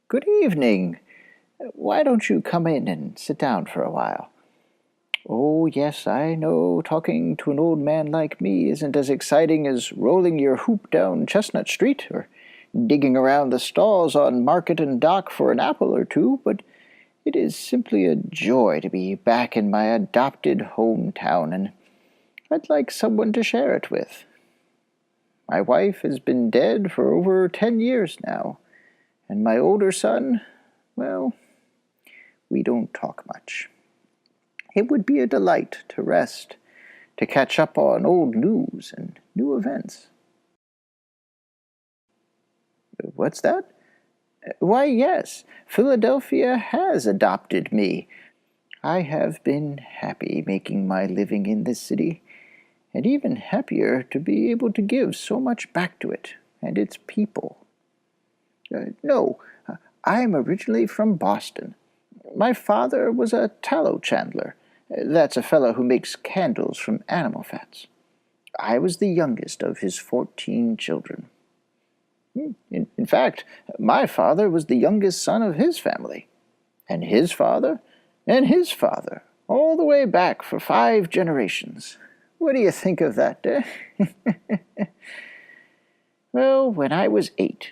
Good evening. Why don't you come in and sit down for a while? Oh, yes, I know talking to an old man like me isn't as exciting as rolling your hoop down Chestnut Street or digging around the stalls on Market and Dock for an apple or two, but it is simply a joy to be back in my adopted hometown, and I'd like someone to share it with. My wife has been dead for over 10 years now, and my older son, well, we don't talk much. It would be a delight to rest, to catch up on old news and new events. What's that? Why, yes, Philadelphia has adopted me. I have been happy making my living in this city, and even happier to be able to give so much back to it and its people. No, I am originally from Boston. My father was a tallow chandler. That's a fellow who makes candles from animal fats. I was the youngest of his 14 children. In fact, my father was the youngest son of his family, and his father, and his father, all the way back for 5 generations. What do you think of that, eh? Well, when I was 8,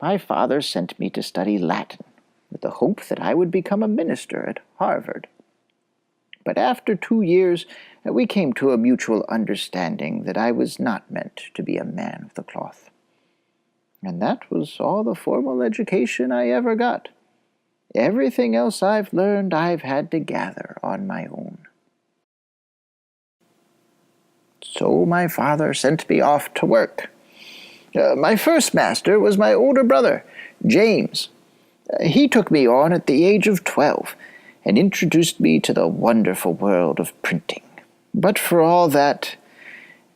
my father sent me to study Latin, with the hope that I would become a minister at Harvard. But after 2 years, we came to a mutual understanding that I was not meant to be a man of the cloth. And that was all the formal education I ever got. Everything else I've learned I've had to gather on my own. So my father sent me off to work. My first master was my older brother, James. He took me on at the age of 12 and introduced me to the wonderful world of printing. But for all that,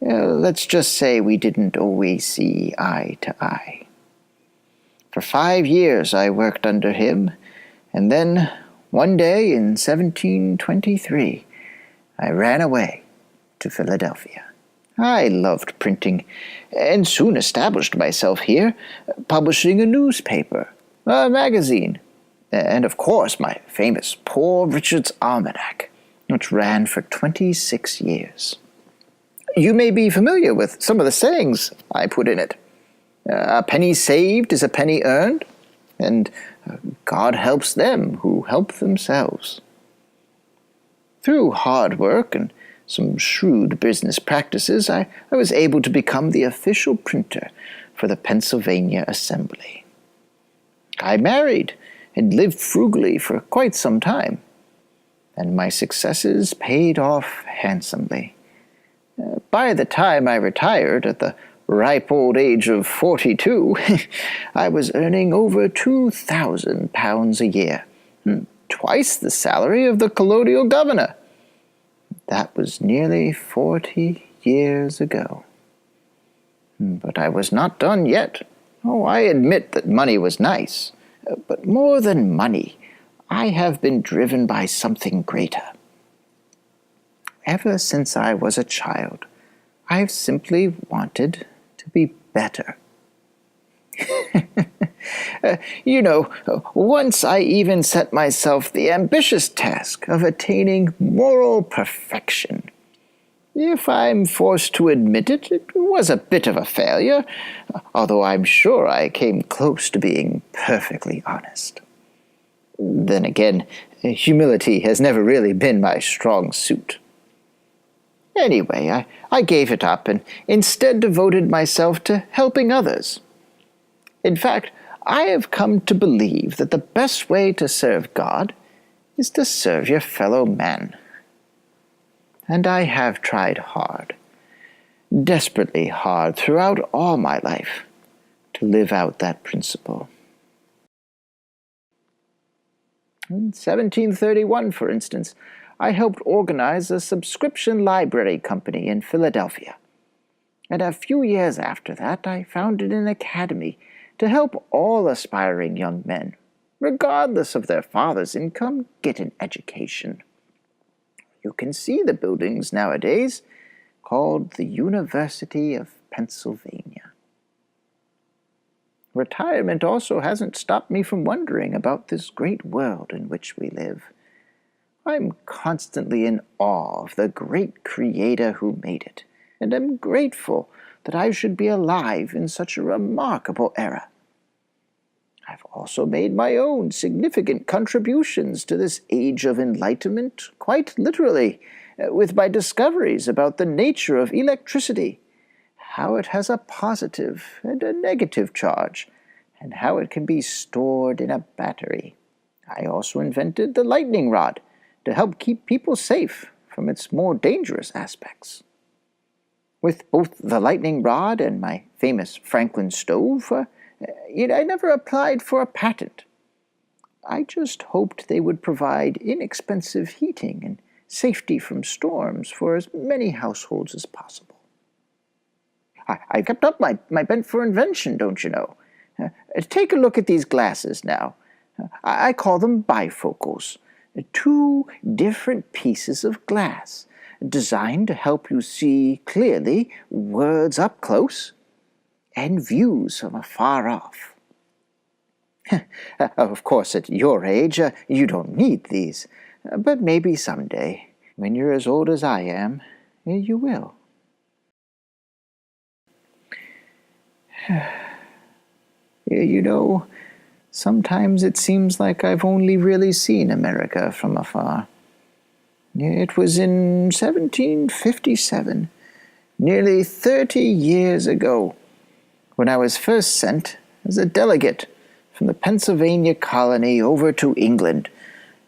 let's just say we didn't always see eye to eye. For 5 years I worked under him, and then, one day in 1723, I ran away to Philadelphia. I loved printing, and soon established myself here, publishing a newspaper, a magazine, and of course my famous Poor Richard's Almanac, which ran for 26 years. You may be familiar with some of the sayings I put in it. A penny saved is a penny earned, and God helps them who help themselves. Through hard work and some shrewd business practices, I was able to become the official printer for the Pennsylvania Assembly. I married and lived frugally for quite some time, and my successes paid off handsomely. By the time I retired at the ripe old age of 42, I was earning over £2,000 a year, twice the salary of the colonial governor. That was nearly 40 years ago. But I was not done yet. Oh, I admit that money was nice, but more than money, I have been driven by something greater. Ever since I was a child, I've simply wanted to be better. Once I even set myself the ambitious task of attaining moral perfection. If I'm forced to admit it, it was a bit of a failure, although I'm sure I came close to being perfectly honest. Then again, humility has never really been my strong suit. Anyway, I gave it up and instead devoted myself to helping others. In fact, I have come to believe that the best way to serve God is to serve your fellow man. And I have tried hard, desperately hard throughout all my life, to live out that principle. In 1731, for instance, I helped organize a subscription library company in Philadelphia. And a few years after that, I founded an academy to help all aspiring young men, regardless of their father's income, get an education. You can see the buildings nowadays, called the University of Pennsylvania. Retirement also hasn't stopped me from wondering about this great world in which we live. I'm constantly in awe of the great Creator who made it, and am grateful that I should be alive in such a remarkable era. I've also made my own significant contributions to this age of enlightenment, quite literally, with my discoveries about the nature of electricity, how it has a positive and a negative charge, and how it can be stored in a battery. I also invented the lightning rod to help keep people safe from its more dangerous aspects. With both the lightning rod and my famous Franklin stove, I never applied for a patent. I just hoped they would provide inexpensive heating and safety from storms for as many households as possible. I kept up my bent for invention, don't you know? Take a look at these glasses now. I call them bifocals. Two different pieces of glass, designed to help you see clearly words up close and views from afar off. Of course, at your age, you don't need these, but maybe someday, when you're as old as I am, you will. You know, sometimes it seems like I've only really seen America from afar. It was in 1757, nearly 30 years ago, when I was first sent as a delegate from the Pennsylvania colony over to England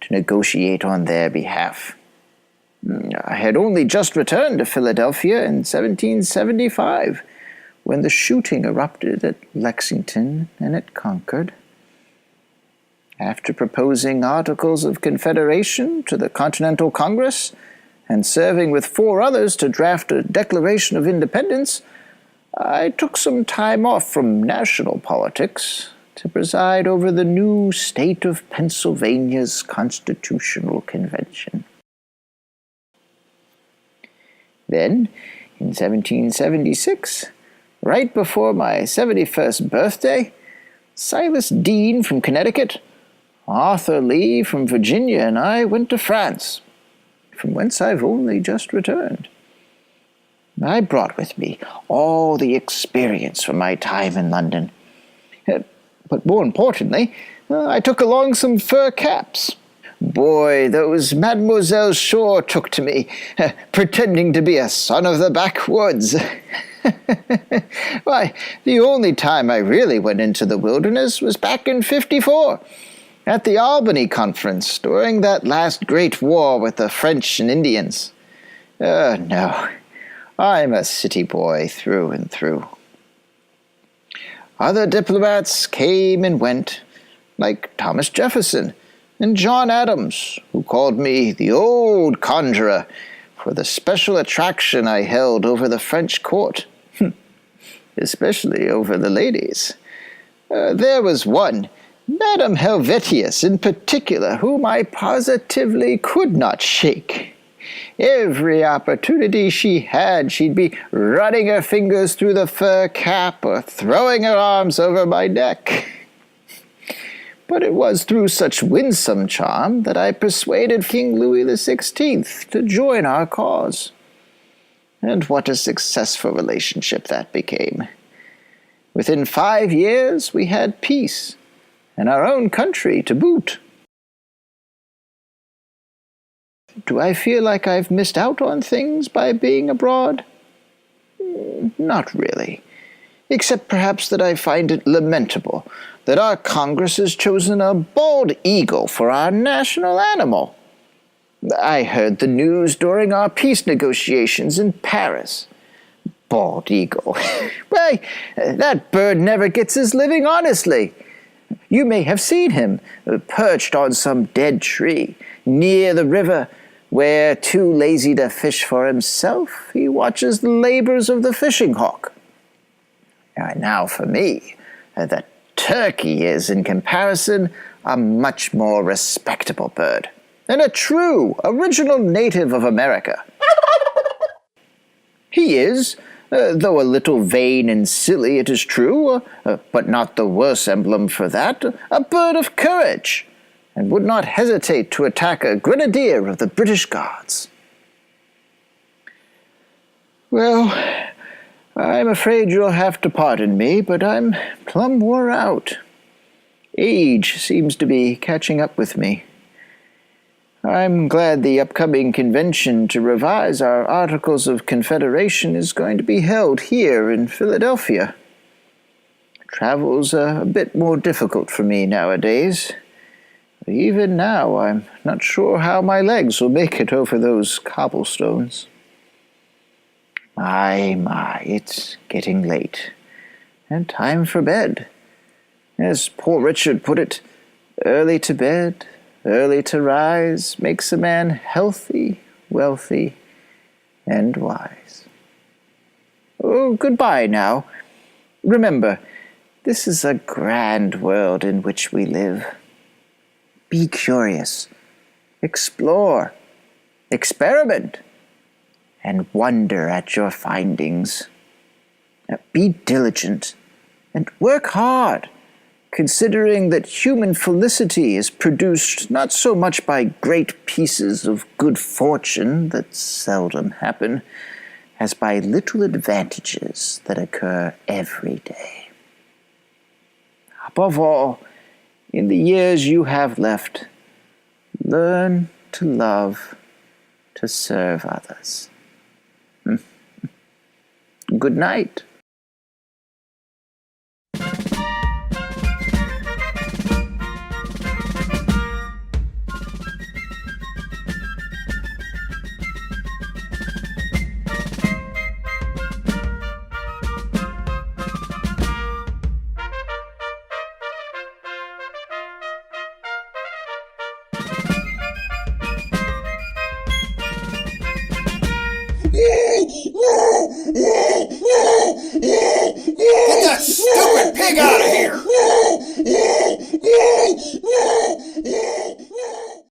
to negotiate on their behalf. I had only just returned to Philadelphia in 1775, when the shooting erupted at Lexington and at Concord. After proposing Articles of Confederation to the Continental Congress and serving with 4 others to draft a Declaration of Independence, I took some time off from national politics to preside over the new state of Pennsylvania's Constitutional Convention. Then, in 1776, right before my 71st birthday, Silas Deane from Connecticut, Arthur Lee from Virginia, and I went to France, from whence I've only just returned. I brought with me all the experience from my time in London. But more importantly, I took along some fur caps. Boy, those mademoiselles sure took to me, pretending to be a son of the backwoods. Why, the only time I really went into the wilderness was back in '54, at the Albany Conference, during that last great war with the French and Indians. No, I'm a city boy through and through. Other diplomats came and went, like Thomas Jefferson and John Adams, who called me the old conjurer for the special attraction I held over the French court, especially over the ladies. There was one, Madame Helvetius in particular, whom I positively could not shake. Every opportunity she had, she'd be running her fingers through the fur cap or throwing her arms over my neck. But it was through such winsome charm that I persuaded King Louis XVI to join our cause. And what a successful relationship that became. Within 5 years we had peace, and our own country to boot. Do I feel like I've missed out on things by being abroad? Not really, except perhaps that I find it lamentable that our Congress has chosen a bald eagle for our national animal. I heard the news during our peace negotiations in Paris. Bald eagle. Why, that bird never gets his living honestly. You may have seen him perched on some dead tree near the river, where, too lazy to fish for himself, he watches the labors of the fishing hawk. Now for me, the turkey is, in comparison, a much more respectable bird, and a true, original native of America. He is, though a little vain and silly, it is true, but not the worse emblem for that, a bird of courage, and would not hesitate to attack a grenadier of the British Guards. Well, I'm afraid you'll have to pardon me, but I'm plumb wore out. Age seems to be catching up with me. I'm glad the upcoming convention to revise our Articles of Confederation is going to be held here in Philadelphia. Travel's a bit more difficult for me nowadays. Even now, I'm not sure how my legs will make it over those cobblestones. My, it's getting late, and time for bed. As poor Richard put it, early to bed, early to rise makes a man healthy, wealthy, and wise. Oh, goodbye now. Remember, this is a grand world in which we live. Be curious, explore, experiment, and wonder at your findings. Be diligent and work hard, considering that human felicity is produced not so much by great pieces of good fortune that seldom happen, as by little advantages that occur every day. Above all, in the years you have left, learn to love, to serve others. Good night. Get that stupid pig out of here!